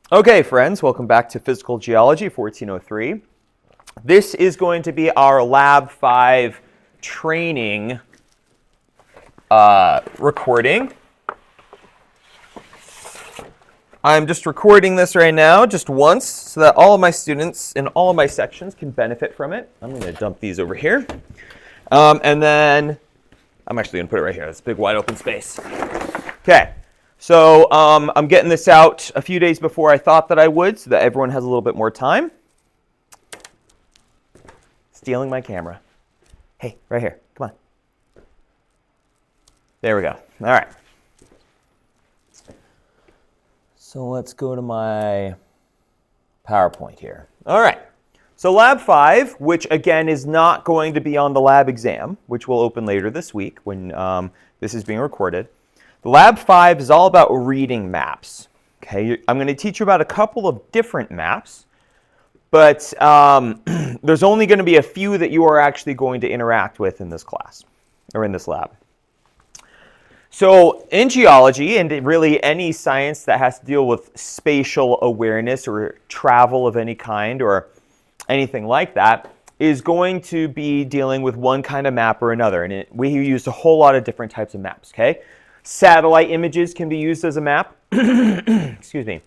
Okay, friends, welcome back to Physical Geology 1403. This is going to be our Lab 5 training recording. I'm just recording this right now just once so that all of my students in all of my sections can benefit from it. I'm going to dump these over here. And then I'm actually going to put it right here. It's a big wide open space. Okay. So I'm getting this out a few days before I thought that I would so that everyone has a little bit more time. Stealing my camera. Hey, right here. Come on. There we go. All right. So let's go to my PowerPoint here. All right. So Lab 5, which again is not going to be on the lab exam, which will open later this week when this is being recorded. Lab 5 is all about reading maps. Okay, I'm going to teach you about a couple of different maps, but there's only going to be a few that you are actually going to interact with in this class, or in this lab. So in geology, and really any science that has to deal with spatial awareness or travel of any kind or anything like that, is going to be dealing with one kind of map or another. And we use a whole lot of different types of maps, okay? Satellite images can be used as a map. Excuse me.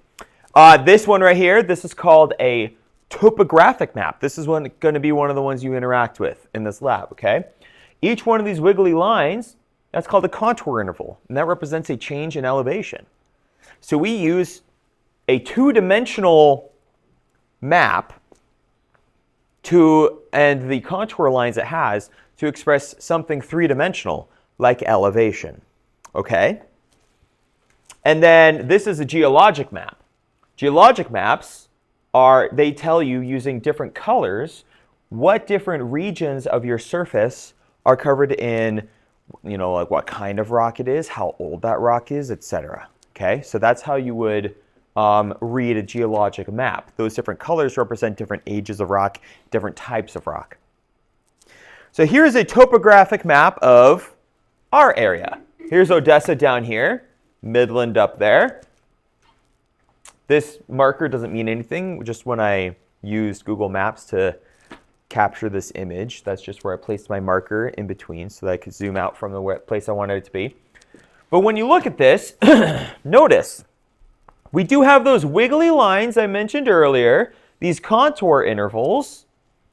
This one right here, this is called a topographic map. This is going to be one of the ones you interact with in this lab, okay? Each one of these wiggly lines, that's called a contour interval, and that represents a change in elevation. So we use a two-dimensional map and the contour lines it has to express something three-dimensional, like elevation. Okay? And then this is a geologic map. Geologic maps they tell you using different colors what different regions of your surface are covered in, like what kind of rock it is, how old that rock is, etc. Okay? So that's how you would read a geologic map. Those different colors represent different ages of rock, different types of rock. So here's a topographic map of our area. Here's Odessa down here, Midland up there. This marker doesn't mean anything, just when I used Google Maps to capture this image, that's just where I placed my marker in between so that I could zoom out from the place I wanted it to be. But when you look at this, notice, we do have those wiggly lines I mentioned earlier, these contour intervals.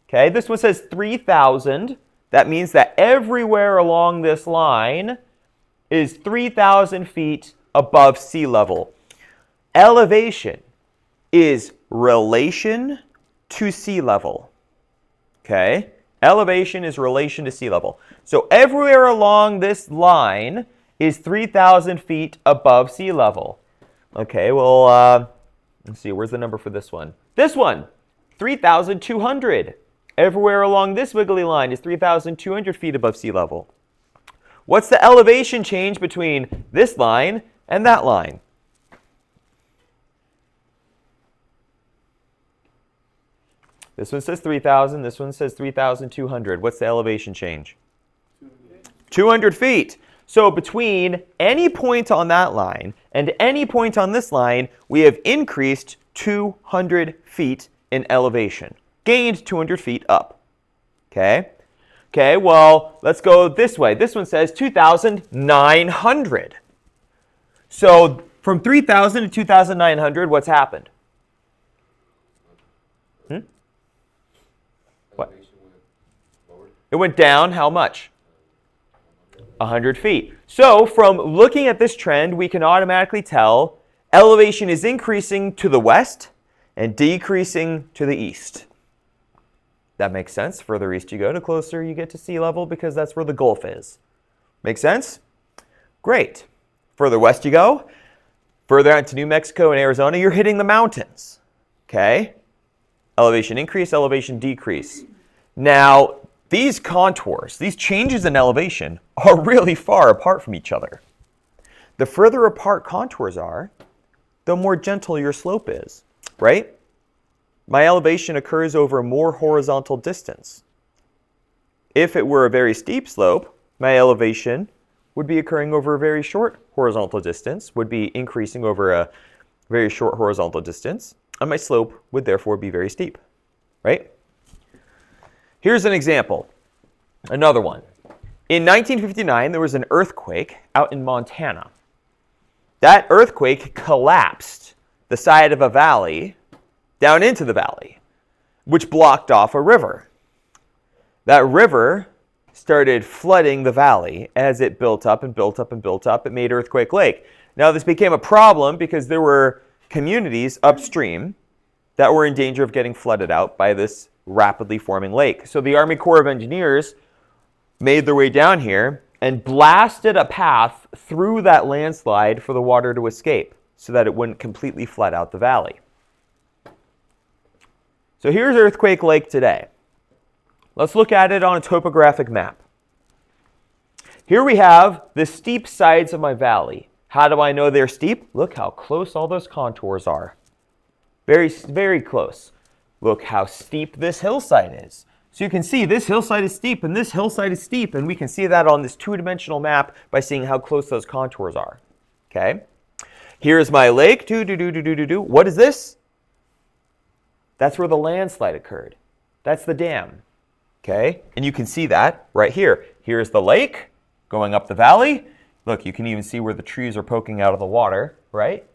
Okay, this one says 3,000. That means that everywhere along this line is 3,000 feet above sea level. Elevation is relation to sea level. Okay? Elevation is relation to sea level. So everywhere along this line is 3,000 feet above sea level. Okay, well, let's see, where's the number for this one? This one, 3,200. Everywhere along this wiggly line is 3,200 feet above sea level. What's the elevation change between this line and that line? This one says 3,000. This one says 3,200. What's the elevation change? 200 feet. So between any point on that line and any point on this line, we have increased 200 feet in elevation. Gained 200 feet up. Okay? Okay, well, let's go this way. This one says 2,900. So from 3,000 to 2,900, what's happened? What? It went down how much? 100 feet. So from looking at this trend, we can automatically tell elevation is increasing to the west and decreasing to the east. That makes sense. Further east you go, the closer you get to sea level because that's where the Gulf is. Make sense? Great. Further west you go, further out to New Mexico and Arizona, you're hitting the mountains. Okay? Elevation increase, elevation decrease. Now, these contours, these changes in elevation are really far apart from each other. The further apart contours are, the more gentle your slope is, right? My elevation occurs over more horizontal distance. If it were a very steep slope, my elevation would be occurring over a very short horizontal distance, would be increasing over a very short horizontal distance, and my slope would therefore be very steep, right? Here's an example, another one. In 1959, there was an earthquake out in Montana. That earthquake collapsed the side of a valley down into the valley, which blocked off a river. That river started flooding the valley as it built up and built up and built up. It made Earthquake Lake. Now, this became a problem because there were communities upstream that were in danger of getting flooded out by this rapidly forming lake. So the Army Corps of Engineers made their way down here and blasted a path through that landslide for the water to escape so that it wouldn't completely flood out the valley. So here's Earthquake Lake today. Let's look at it on a topographic map. Here we have the steep sides of my valley. How do I know they're steep? Look how close all those contours are. Very, very close. Look how steep this hillside is. So you can see this hillside is steep and this hillside is steep, and we can see that on this two-dimensional map by seeing how close those contours are. Okay? Here's my lake. What is this? That's where the landslide occurred. That's the dam. Okay? And you can see that right here. Here's the lake going up the valley. Look, you can even see where the trees are poking out of the water, right?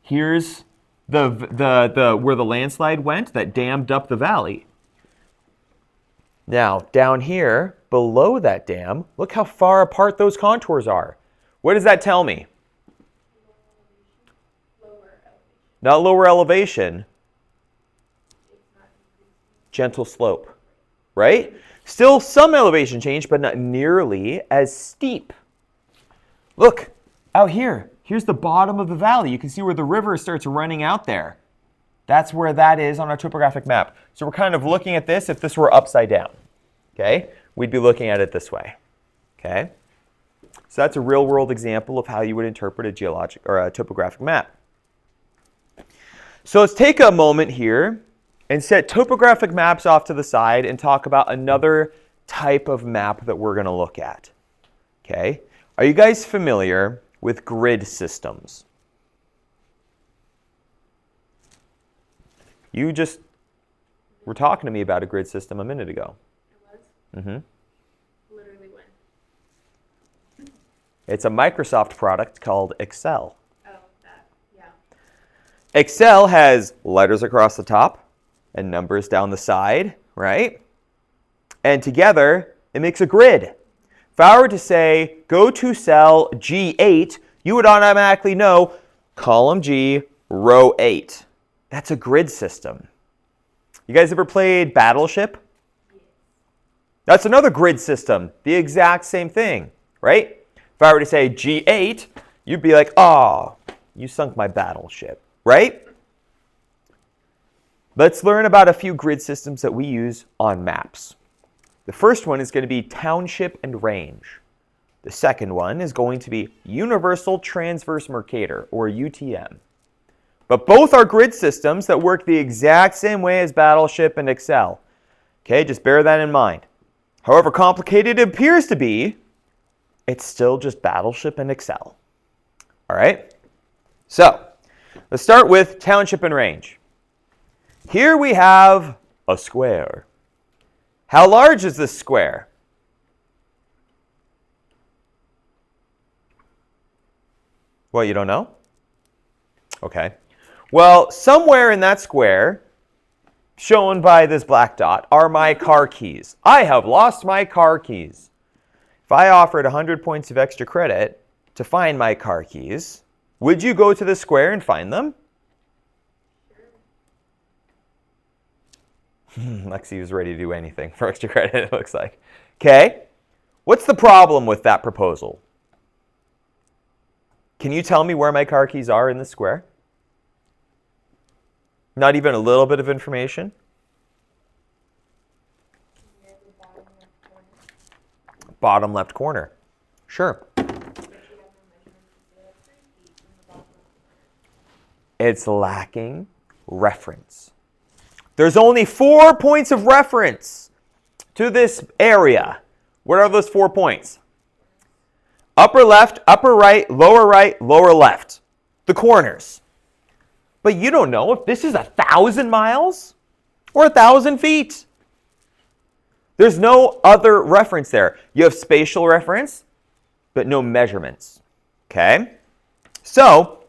Here's where the landslide went that dammed up the valley. Now, down here, below that dam, look how far apart those contours are. What does that tell me? Not lower elevation. Gentle slope, right? Still some elevation change, but not nearly as steep. Look, out here. Here's the bottom of the valley. You can see where the river starts running out there. That's where that is on our topographic map. So we're kind of looking at this if this were upside down. Okay? We'd be looking at it this way. Okay? So that's a real-world example of how you would interpret a geologic or a topographic map. So let's take a moment here and set topographic maps off to the side and talk about another type of map that we're going to look at. Okay? Are you guys familiar with grid systems? You just were talking to me about a grid system a minute ago. I was? Mm-hmm. Literally when? It's a Microsoft product called Excel. Oh, that, yeah. Excel has letters across the top and numbers down the side, right? And together, it makes a grid. If I were to say, go to cell G8, you would automatically know column G, row 8. That's a grid system. You guys ever played Battleship? Yes. That's another grid system. The exact same thing, right? If I were to say G8, you'd be like, oh, you sunk my battleship, right? Let's learn about a few grid systems that we use on maps. The first one is going to be township and range. The second one is going to be Universal Transverse Mercator, or UTM. But both are grid systems that work the exact same way as Battleship and Excel. Okay, just bear that in mind. However complicated it appears to be, it's still just Battleship and Excel. All right? So, let's start with township and range. Here we have a square. How large is this square? Well, you don't know? Okay. Well, somewhere in that square, shown by this black dot, are my car keys. I have lost my car keys. If I offered 100 points of extra credit to find my car keys, would you go to the square and find them? Lexi was ready to do anything for extra credit, it looks like. Okay. What's the problem with that proposal? Can you tell me where my car keys are in the square? Not even a little bit of information? Near the bottom left corner. Bottom left corner. Sure. It's lacking reference. There's only 4 points of reference to this area. What are those 4 points? Upper left, upper right, lower left. the corners. But you don't know if this is 1,000 miles or 1,000 feet. There's no other reference there. You have spatial reference, but no measurements. Okay? So,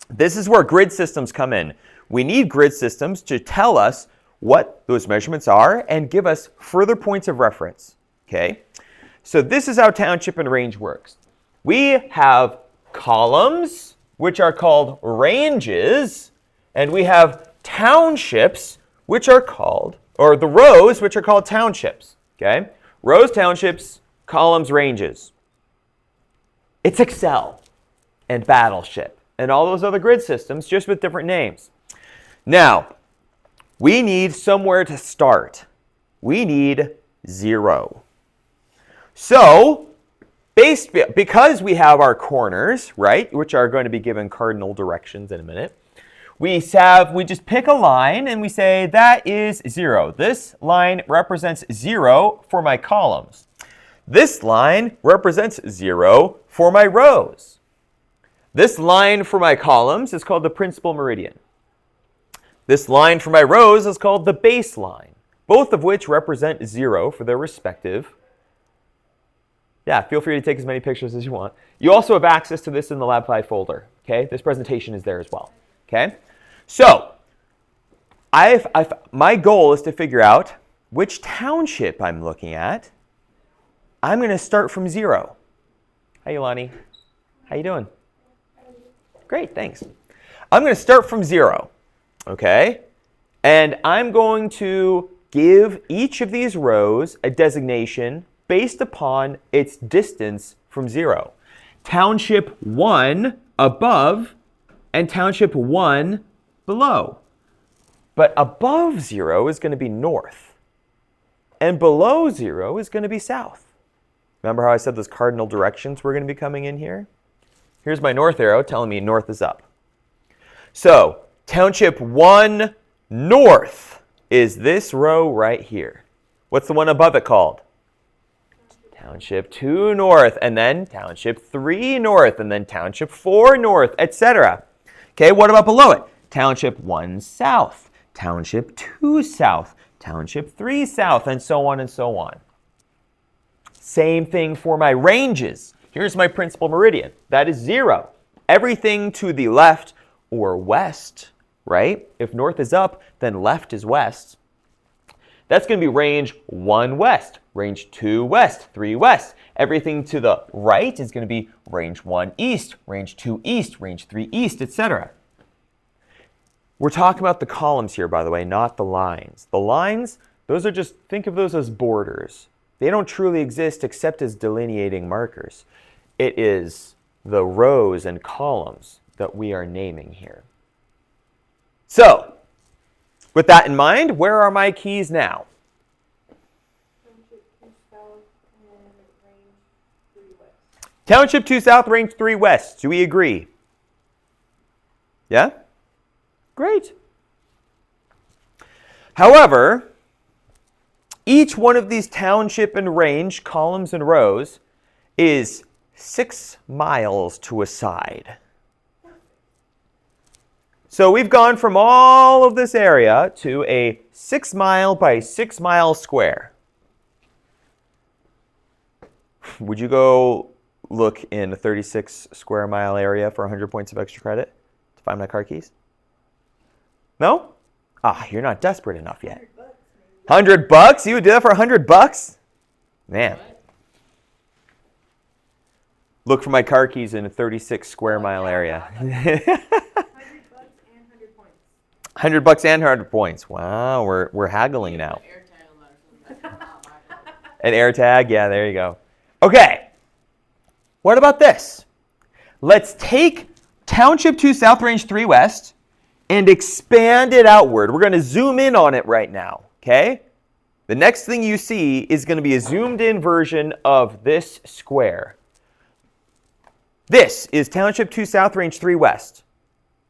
this is where grid systems come in. We need grid systems to tell us what those measurements are and give us further points of reference. Okay? So this is how township and range works. We have columns, which are called ranges, and we have townships, which are called, or the rows, which are called townships. Okay? Rows, townships, columns, ranges. It's Excel and Battleship and all those other grid systems, just with different names. Now, we need somewhere to start. We need 0. So, because we have our corners, right, which are going to be given cardinal directions in a minute, we just pick a line and we say that is 0. This line represents 0 for my columns. This line represents 0 for my rows. This line for my columns is called the principal meridian. This line for my rows is called the baseline, both of which represent 0 for their respective. Yeah, feel free to take as many pictures as you want. You also have access to this in the Lab 5 folder. Okay, this presentation is there as well. Okay, so my goal is to figure out which township I'm looking at. I'm going to start from 0. Hi, Yolani. How you doing? Great, thanks. I'm going to start from 0. Okay, and I'm going to give each of these rows a designation based upon its distance from 0. Township 1 above and township 1 below. But above 0 is going to be north, and below 0 is going to be south. Remember how I said those cardinal directions were going to be coming in here? Here's my north arrow telling me north is up. So, Township 1 north is this row right here. What's the one above it called? Township 2 north, and then Township 3 north, and then Township 4 north, etc. Okay, what about below it? Township 1 south, Township 2 south, Township 3 south, and so on and so on. Same thing for my ranges. Here's my principal meridian. That is 0. Everything to the left or west, right? If north is up, then left is west. That's going to be range 1 west, range 2 west, 3 west. Everything to the right is going to be range 1 east, range 2 east, range 3 east, etc. We're talking about the columns here, by the way, not the lines. The lines, those are just, think of those as borders. They don't truly exist except as delineating markers. It is the rows and columns that we are naming here. So, with that in mind, where are my keys now? Township 2 south, range 3 west. Do we agree? Yeah? Great. However, each one of these township and range columns and rows is 6 miles to a side. So we've gone from all of this area to a 6 mile by 6 mile square. Would you go look in a 36 square mile area for 100 points of extra credit to find my car keys? No? Ah, you're not desperate enough yet. $100? You would do that for $100? Man. Look for my car keys in a 36 square mile area. $100 and 100 points. Wow, we're haggling now. An AirTag, yeah, there you go. Okay, what about this? Let's take Township 2 South, Range 3 West and expand it outward. We're going to zoom in on it right now, okay? The next thing you see is going to be a zoomed in version of this square. This is Township 2 South, Range 3 West.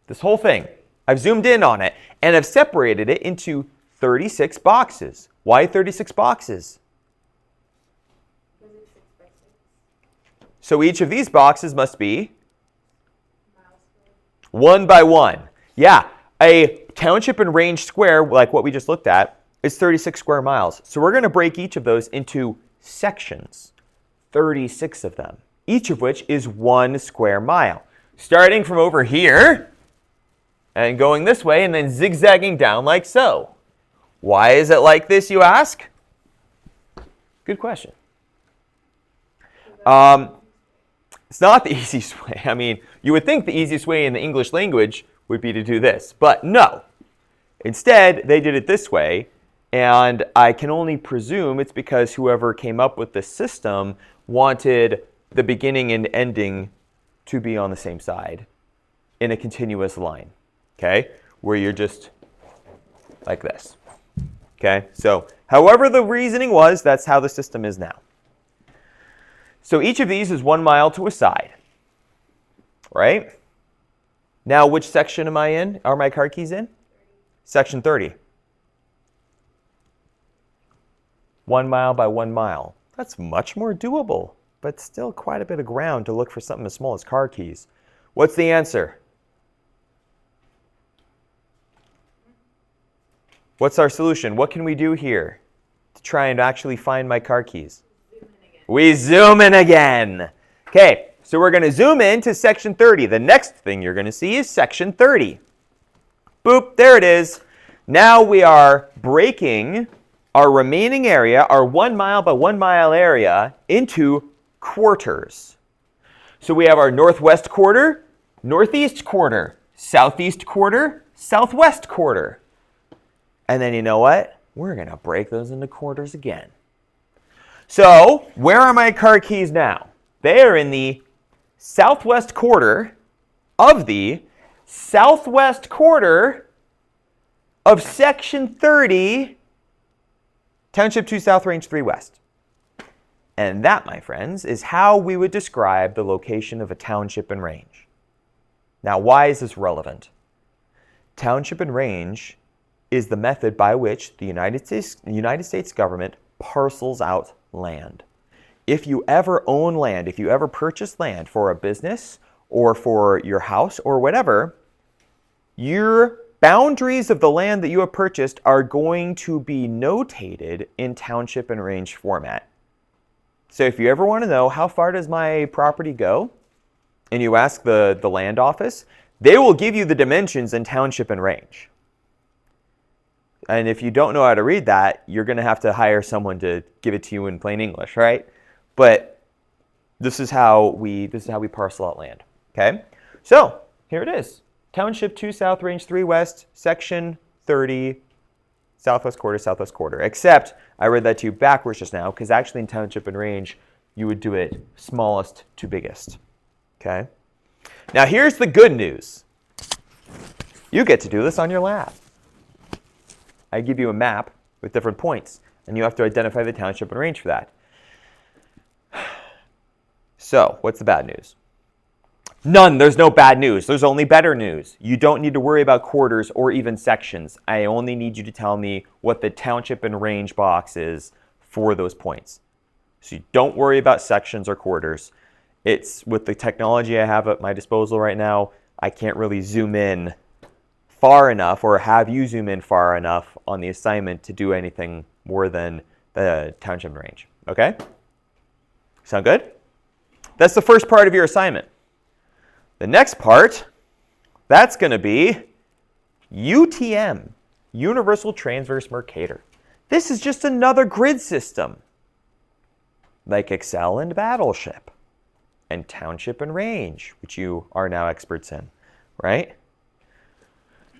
This whole thing. I've zoomed in on it, and I've separated it into 36 boxes. Why 36 boxes? So each of these boxes must be 1 by 1. Yeah, a township and range square, like what we just looked at, is 36 square miles. So we're going to break each of those into sections, 36 of them, each of which is 1 square mile. Starting from over here and going this way and then zigzagging down like so. Why is it like this, you ask? Good question. It's not the easiest way. I mean, you would think the easiest way in the English language would be to do this, but no. Instead, they did it this way, and I can only presume it's because whoever came up with this system wanted the beginning and ending to be on the same side in a continuous line, okay? Where you're just like this, okay? So however the reasoning was, that's how the system is now. So each of these is 1 mile to a side, right? Now, which section am I in? Are my car keys in? Section 30. 1 mile by 1 mile. That's much more doable, but still quite a bit of ground to look for something as small as car keys. What's the answer? What's our solution? What can we do here to try and actually find my car keys? We zoom in again. Okay, so we're going to zoom in to section 30. The next thing you're going to see is section 30. Boop, there it is. Now we are breaking our remaining area, our 1 mile by 1 mile area, into quarters. So we have our northwest quarter, northeast quarter, southeast quarter, southwest quarter. And then you know what? We're going to break those into quarters again. So where are my car keys now? They are in the southwest quarter of the southwest quarter of section 30, Township 2 South, Range 3 West. And that, my friends, is how we would describe the location of a township and range. Now, why is this relevant? Township and range is the method by which the United States government parcels out land. If you ever own land, if you ever purchase land for a business or for your house or whatever, your boundaries of the land that you have purchased are going to be notated in township and range format. So if you ever want to know how far does my property go, and you ask the land office, they will give you the dimensions in township and range. And if you don't know how to read that, you're going to have to hire someone to give it to you in plain English, right? But this is how we parcel out land. Okay? So here it is. Township 2 South, Range 3 West, Section 30, Southwest Quarter. Except I read that to you backwards just now, because actually in Township and Range, you would do it smallest to biggest. Okay? Now here's the good news. You get to do this on your lab. I give you a map with different points, and you have to identify the township and range for that. So, what's the bad news? None. There's no bad news. There's only better news. You don't need to worry about quarters or even sections. I only need you to tell me what the township and range box is for those points. So you don't worry about sections or quarters. It's with the technology I have at my disposal right now, I can't really zoom in far enough or have you zoom in far enough on the assignment to do anything more than the township and range. Okay? Sound good? That's the first part of your assignment. The next part, that's going to be UTM, Universal Transverse Mercator. This is just another grid system, like Excel and Battleship, and Township and Range, which you are now experts in, right?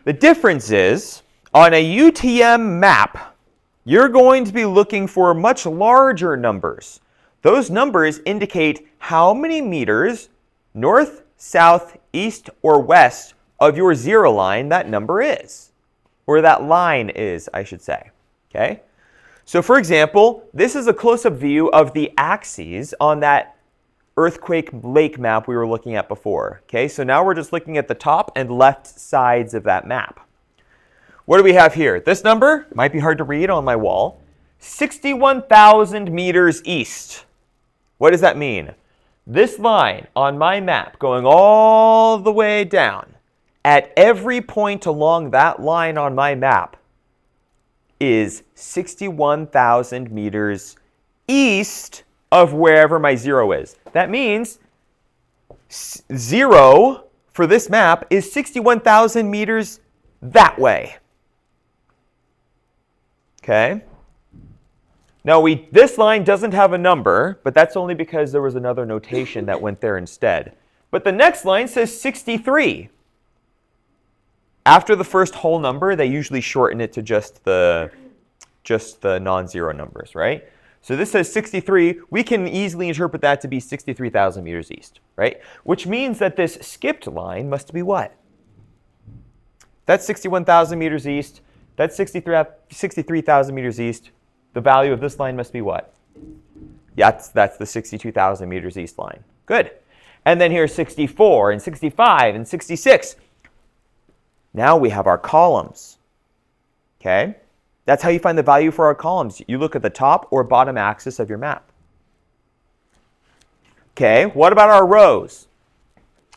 The difference is, on a UTM map, you're going to be looking for much larger numbers. Those numbers indicate how many meters north, south, east, or west of your zero line that number is. Or that line is, I should say. Okay? So for example, this is a close-up view of the axes on that earthquake lake map we were looking at before. Okay, so now we're just looking at the top and left sides of that map. What do we have here? This number might be hard to read on my wall. 61,000 meters east. What does that mean? This line on my map going all the way down at every point along that line on my map is 61,000 meters east of wherever my 0 is. That means 0 for this map is 61,000 meters that way. Okay? Now, this line doesn't have a number, but that's only because there was another notation that went there instead. But the next line says 63. After the first whole number, they usually shorten it to just the non-zero numbers, right? So this says 63. We can easily interpret that to be 63,000 meters east, right? Which means that this skipped line must be what? That's 61,000 meters east. That's 63,000 meters east. The value of this line must be what? Yeah, that's the 62,000 meters east line. Good. And then here's 64 and 65 and 66. Now we have our columns. Okay? That's how you find the value for our columns. You look at the top or bottom axis of your map. Okay, what about our rows?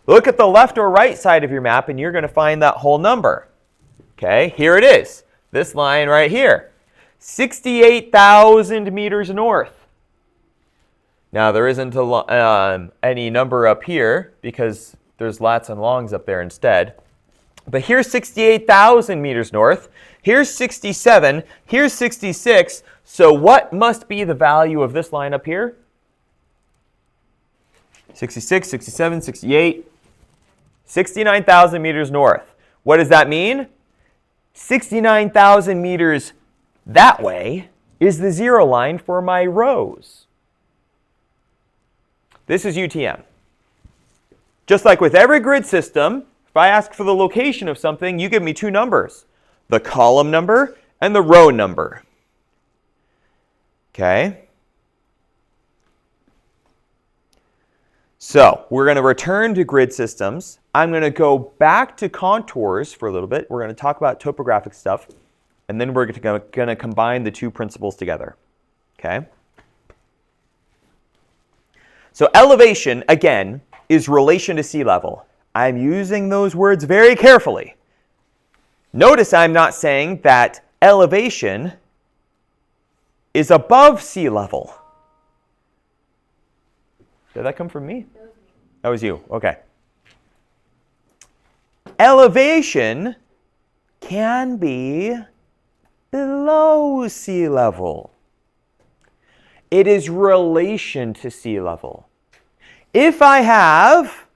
Look at the left or right side of your map and you're going to find that whole number. Okay, here it is. This line right here. 68,000 meters north. Now there isn't any number up here because there's lats and longs up there instead. But here's 68,000 meters north. Here's 67. Here's 66. So what must be the value of this line up here? 66, 67, 68. 69,000 meters north. What does that mean? 69,000 meters that way is the 0 line for my rows. This is UTM. Just like with every grid system, if I ask for the location of something, you give me two numbers, the column number and the row number. Okay? So we're going to return to grid systems. I'm going to go back to contours for a little bit. We're going to talk about topographic stuff, and then we're going to combine the two principles together. Okay? So elevation, again, is relation to sea level. I'm using those words very carefully. Notice I'm not saying that elevation is above sea level. Did that come from me? That was you. Okay. Elevation can be below sea level. It is relation to sea level. If I have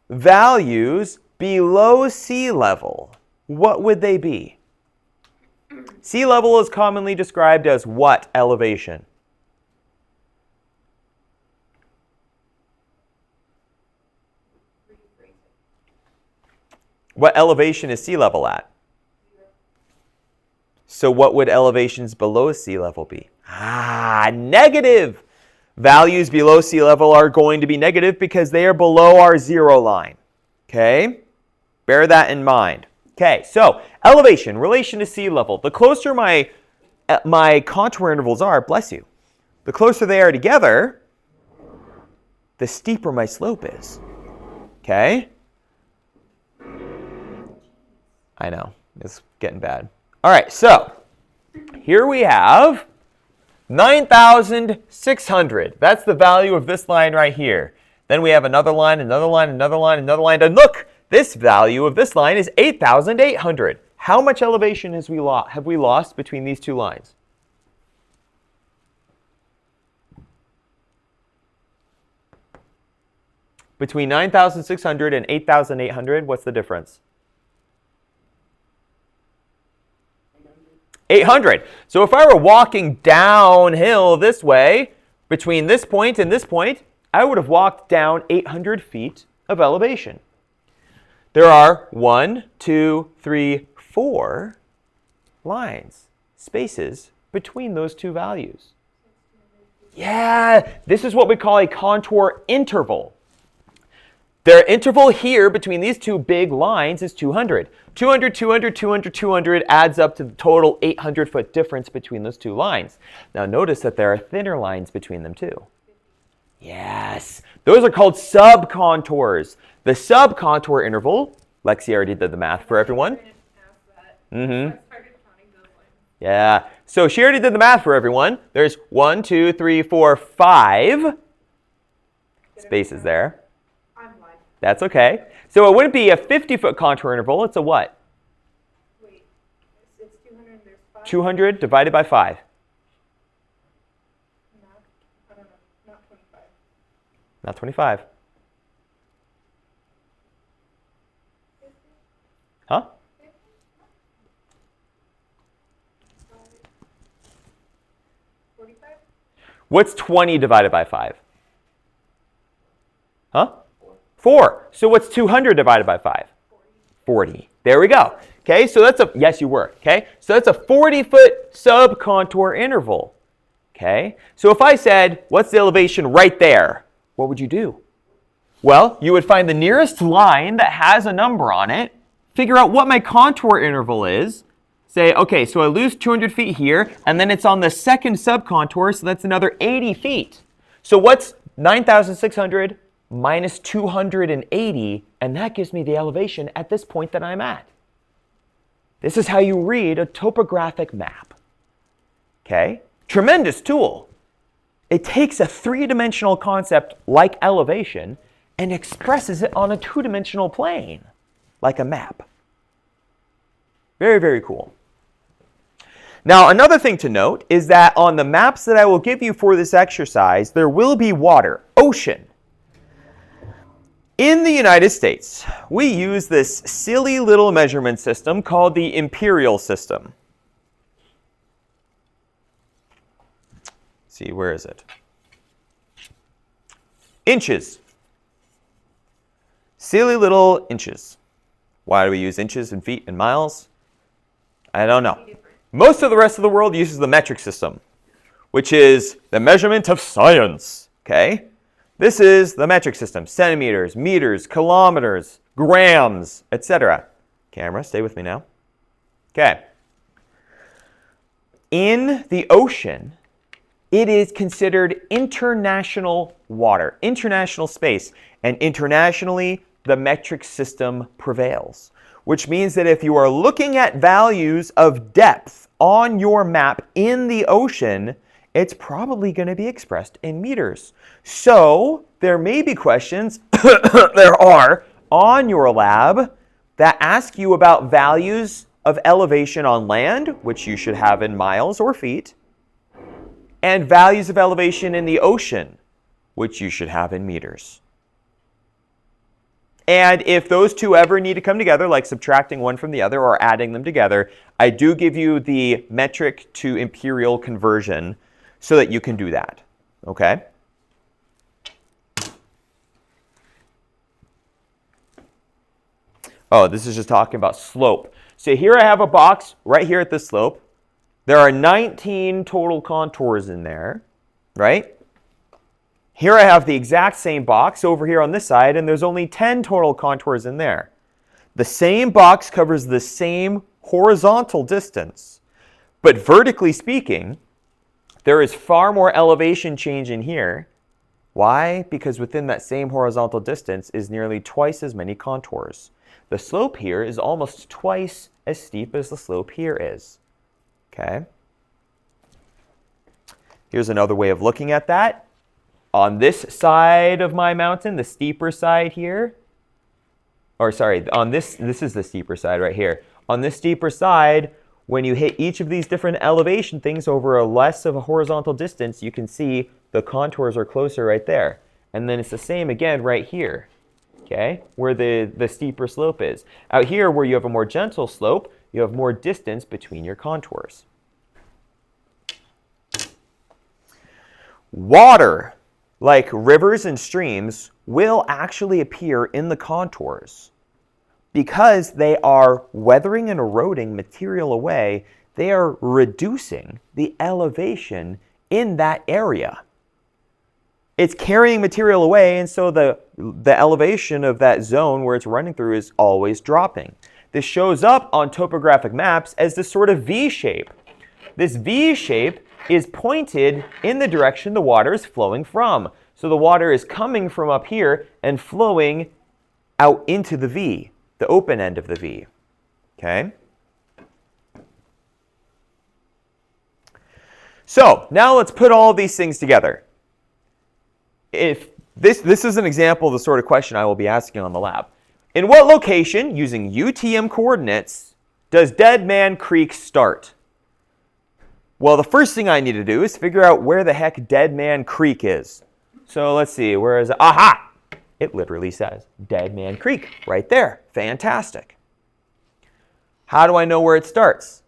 values below sea level, what would they be? Sea level is commonly described as what elevation? What elevation is sea level at? So what would elevations below sea level be? Negative. Values below sea level are going to be negative because they are below our 0 line. Okay? Bear that in mind. Okay, so elevation, relation to sea level. The closer my contour intervals are, bless you, the closer they are together, the steeper my slope is. Okay? I know, it's getting bad. All right, so here we have 9,600. That's the value of this line right here. Then we have another line, another line, another line, another line. And look, this value of this line is 8,800. How much elevation have we lost between these two lines? Between 9,600 and 8,800, what's the difference? 800. So if I were walking downhill this way, between this point and this point, I would have walked down 800 feet of elevation. There are 1, 2, 3, 4 lines, spaces between those two values. Yeah, this is what we call a contour interval. Their interval here between these two big lines is 200. 200, 200, 200, 200 adds up to the total 800-foot difference between those two lines. Now notice that there are thinner lines between them too. Yes, those are called subcontours. The subcontour interval Lexi already did the math for everyone. Mm-hmm. Yeah. So she already did the math for everyone. There's 1, 2, 3, 4, 5 spaces there. I'm blind. That's okay. So it wouldn't be a 50-foot contour interval. It's a what? Wait, it's 200 and there's 5? 200 divided by 5. I don't know, not 25. Not 25. Huh? 45? What's 20 divided by 5? Huh? 4. So what's 200 divided by 5? 40. There we go. Okay, so that's a, yes, you were. Okay, so that's a 40-foot subcontour interval. Okay, so if I said, what's the elevation right there? What would you do? Well, you would find the nearest line that has a number on it, figure out what my contour interval is, say, okay, so I lose 200 feet here, and then it's on the second subcontour, so that's another 80 feet. So what's 9,600 minus 280, and that gives me the elevation at this point that I'm at. This is how you read a topographic map. Okay? Tremendous tool. It takes a three-dimensional concept like elevation and expresses it on a two-dimensional plane, like a map. Very, very cool. Now, another thing to note is that on the maps that I will give you for this exercise, there will be water, ocean. In the United States, we use this silly little measurement system called the imperial system. Let's see, where is it? Inches. Silly little inches. Why do we use inches and feet and miles? I don't know. Most of the rest of the world uses the metric system, which is the measurement of science. Okay? This is the metric system. Centimeters, meters, kilometers, grams, etc. Camera, stay with me now. Okay. In the ocean, it is considered international water, international space. And internationally, the metric system prevails, which means that if you are looking at values of depth on your map in the ocean, it's probably going to be expressed in meters. So there may be questions, there are, on your lab that ask you about values of elevation on land, which you should have in miles or feet, and values of elevation in the ocean, which you should have in meters. And if those two ever need to come together, like subtracting one from the other or adding them together, I do give you the metric to imperial conversion so that you can do that, okay? Oh, this is just talking about slope. So here I have a box right here at this slope. There are 19 total contours in there, right? Here I have the exact same box over here on this side, and there's only 10 total contours in there. The same box covers the same horizontal distance, but vertically speaking, there is far more elevation change in here. Why? Because within that same horizontal distance is nearly twice as many contours. The slope here is almost twice as steep as the slope here is. Okay? Here's another way of looking at that. On this side of my mountain, the steeper side here, or sorry, on this is the steeper side right here. On this steeper side, when you hit each of these different elevation things over a less of a horizontal distance, you can see the contours are closer right there. And then it's the same again right here, okay, where the steeper slope is. Out here, where you have a more gentle slope, you have more distance between your contours. Water, like rivers and streams, will actually appear in the contours. Because they are weathering and eroding material away, they are reducing the elevation in that area. It's carrying material away, and so the elevation of that zone where it's running through is always dropping. This shows up on topographic maps as this sort of V shape. This V shape is pointed in the direction the water is flowing from. So the water is coming from up here and flowing out into the V. the open end of the V. Okay? So now let's put all these things together. If this is an example of the sort of question I will be asking on the lab. In what location, using UTM coordinates, does Dead Man Creek start? Well, the first thing I need to do is figure out where the heck Dead Man Creek is. So let's see, where is it? Aha! It literally says Dead Man Creek right there. Fantastic. How do I know where it starts?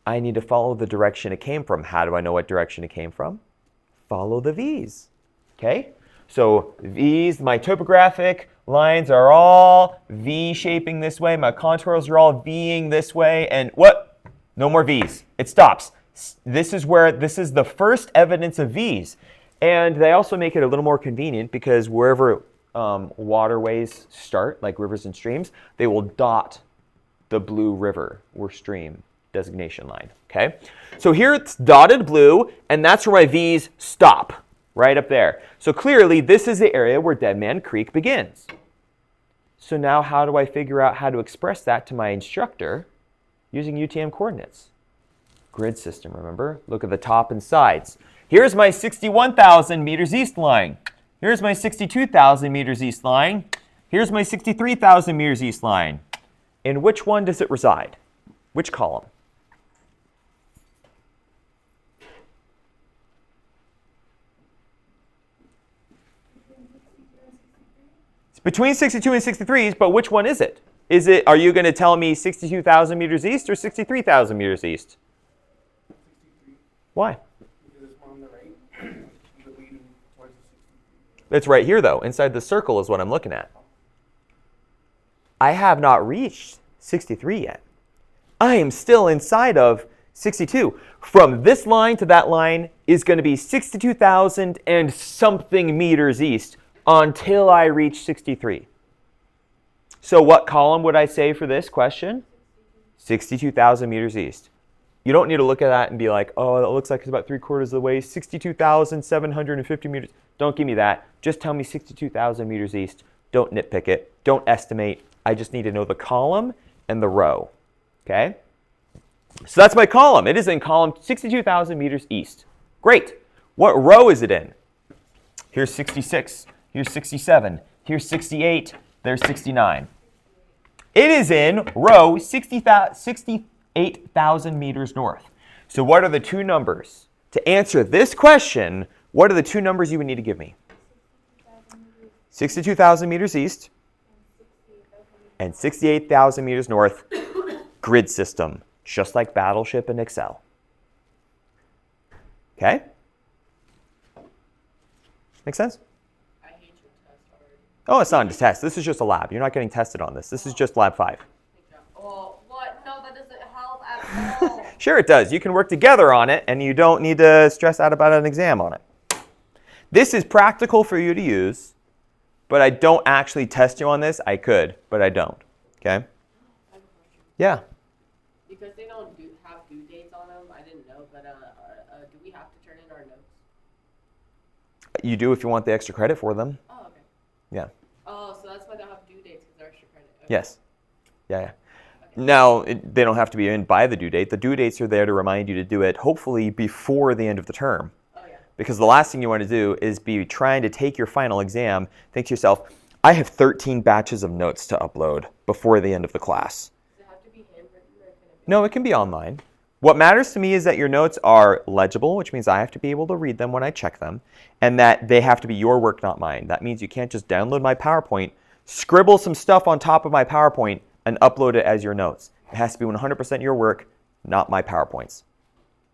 I need to follow the direction it came from. How do I know what direction it came from? Follow the V's. Okay? So V's, my topographic lines are all V-shaping this way. My contours are all V-ing this way. And what? No more V's. It stops. This is the first evidence of V's. And they also make it a little more convenient because wherever waterways start, like rivers and streams, they will dot the blue river or stream designation line. Okay? So here it's dotted blue, and that's where my V's stop. Right up there. So clearly, this is the area where Dead Man Creek begins. So now how do I figure out how to express that to my instructor using UTM coordinates? Grid system, remember? Look at the top and sides. Here's my 61,000 meters east line. Here's my 62,000 meters east line. Here's my 63,000 meters east line. In which one does it reside? Which column? Between 62 and 63s, but which one is it? Are you going to tell me 62,000 meters east or 63,000 meters east? 63. Why? Because it's more on the right. The leading towards the 63. It's right here, though. Inside the circle is what I'm looking at. I have not reached 63 yet. I am still inside of 62. From this line to that line is going to be 62,000 and something meters east until I reach 63. So what column would I say for this question? 62,000 meters east. You don't need to look at that and be like, oh, it looks like it's about 3/4 of the way, 62,750 meters. Don't give me that. Just tell me 62,000 meters east. Don't nitpick it. Don't estimate. I just need to know the column and the row. Okay? So that's my column. It is in column 62,000 meters east. Great. What row is it in? Here's 66. Here's 67. Here's 68. There's 69. It is in row 68,000 meters north. So what are the two numbers? To answer this question, what are the two numbers you would need to give me? 62,000 meters east and 68,000 meters north. Grid system, just like Battleship and Excel. Okay? Make sense? Oh, it's not a test. This is just a lab. You're not getting tested on this. This is just lab 5. Oh, what? No, that doesn't help at all. Sure it does. You can work together on it, and you don't need to stress out about an exam on it. This is practical for you to use, but I don't actually test you on this. I could, but I don't. Okay? I have a question. Yeah. Because they don't have due dates on them, I didn't know, but do we have to turn in our notes? You do if you want the extra credit for them. Oh, okay. Yeah. Oh, so that's why they have due dates, because they're extra credit. Okay. Yes. Yeah. Okay. Now, they don't have to be in by the due date. The due dates are there to remind you to do it, hopefully, before the end of the term. Oh, yeah. Because the last thing you want to do is be trying to take your final exam, think to yourself, I have 13 batches of notes to upload before the end of the class. Does it have to be handwritten, or can it be? No, it can be online. What matters to me is that your notes are legible, which means I have to be able to read them when I check them, and that they have to be your work, not mine. That means you can't just download my PowerPoint, scribble some stuff on top of my PowerPoint, and upload it as your notes. It has to be 100% your work, not my PowerPoints.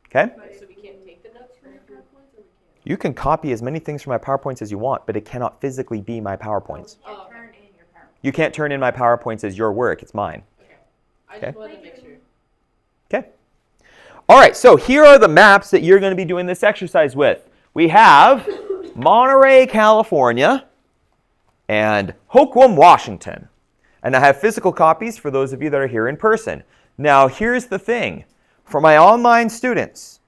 Okay? So we can't take the notes from your PowerPoints, or we can't? You can copy as many things from my PowerPoints as you want, but it cannot physically be my PowerPoints. Oh, okay. Turn in your PowerPoint. You can't turn in my PowerPoints as your work. It's mine. Okay. I Okay. just wanted to make sure. Okay. All right, so here are the maps that you're going to be doing this exercise with. We have Monterey, California, and Hoquiam, Washington. And I have physical copies for those of you that are here in person. Now, here's the thing. For my online students,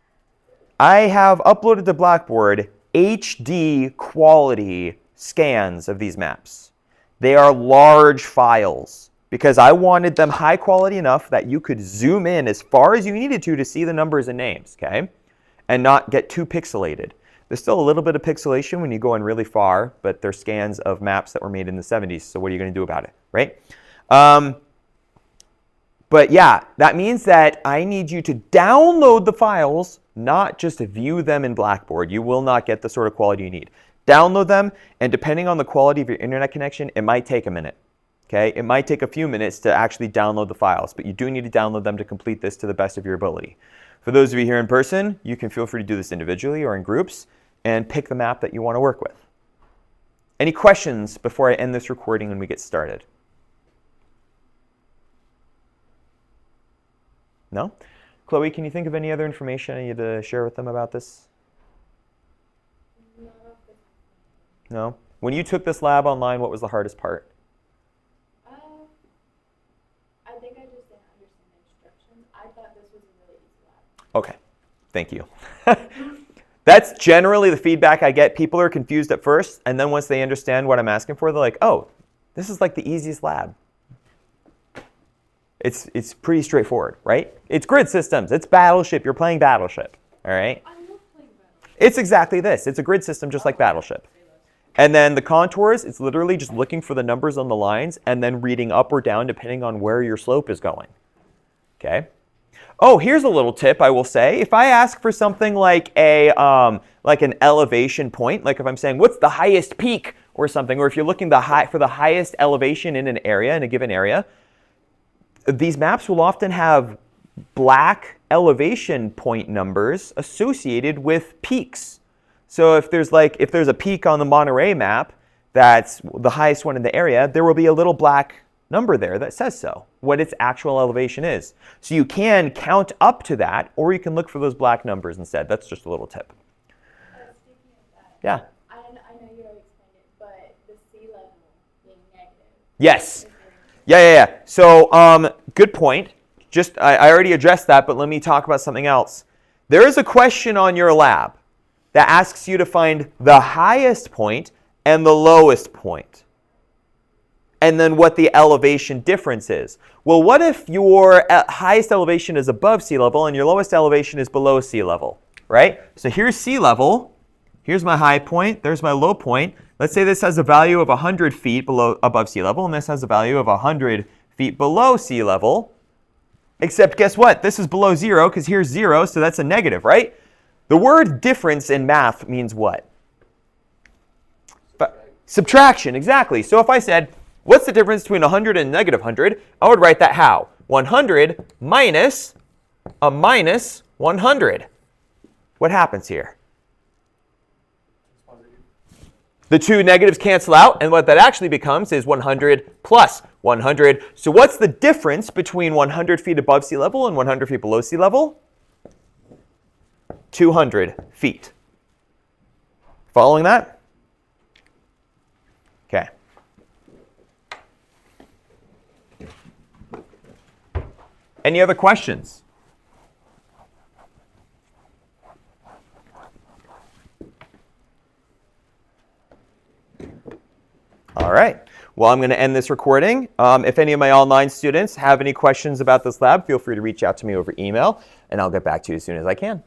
I have uploaded to Blackboard HD quality scans of these maps. They are large files. because I wanted them high quality enough that you could zoom in as far as you needed to see the numbers and names, okay? And not get too pixelated. There's still a little bit of pixelation when you go in really far, but they're scans of maps that were made in the 70s, so what are you going to do about it, right? But yeah, that means that I need you to download the files, not just view them in Blackboard. You will not get the sort of quality you need. Download them, and depending on the quality of your internet connection, it might take a minute. Okay? It might take a few minutes to actually download the files, but you do need to download them to complete this to the best of your ability. For those of you here in person, you can feel free to do this individually or in groups and pick the map that you want to work with. Any questions before I end this recording and we get started? No? Chloe, can you think of any other information I need to share with them about this? No? When you took this lab online, what was the hardest part? I think I just didn't understand the instructions. I thought this was a really easy lab. Okay, thank you. That's generally the feedback I get. People are confused at first, and then once they understand what I'm asking for, they're like, oh, this is like the easiest lab. It's pretty straightforward, right? It's grid systems. It's Battleship. You're playing Battleship, all right? I love playing Battleship. It's exactly this. It's a grid system just like Battleship. And then the contours, it's literally just looking for the numbers on the lines and then reading up or down depending on where your slope is going, okay? Oh, here's a little tip I will say. If I ask for something like like an elevation point, like if I'm saying, what's the highest peak or something, or if you're looking for the highest elevation in an area, in a given area, these maps will often have black elevation point numbers associated with peaks. So if there's a peak on the Monterey map that's the highest one in the area, there will be a little black number there that says so, what its actual elevation is. So you can count up to that, or you can look for those black numbers instead. That's just a little tip. Speaking of that, Yeah. I know you already explained it, but the sea level being negative. Yes. is very- Yeah. So good point. I already addressed that, but let me talk about something else. There is a question on your lab that asks you to find the highest point and the lowest point, and then what the elevation difference is. Well, what if your highest elevation is above sea level and your lowest elevation is below sea level, right? So here's sea level. Here's my high point. There's my low point. Let's say this has a value of 100 feet above sea level, and this has a value of 100 feet below sea level. Except guess what? This is below 0 because here's 0, so that's a negative, right? The word difference in math means what? Subtraction, exactly. So if I said, what's the difference between 100 and negative 100? I would write that how? 100 minus a minus 100. What happens here? The two negatives cancel out, and what that actually becomes is 100 plus 100. So what's the difference between 100 feet above sea level and 100 feet below sea level? 200 feet. Following that? Okay. Any other questions? All right. Well, I'm going to end this recording. If any of my online students have any questions about this lab, feel free to reach out to me over email, and I'll get back to you as soon as I can.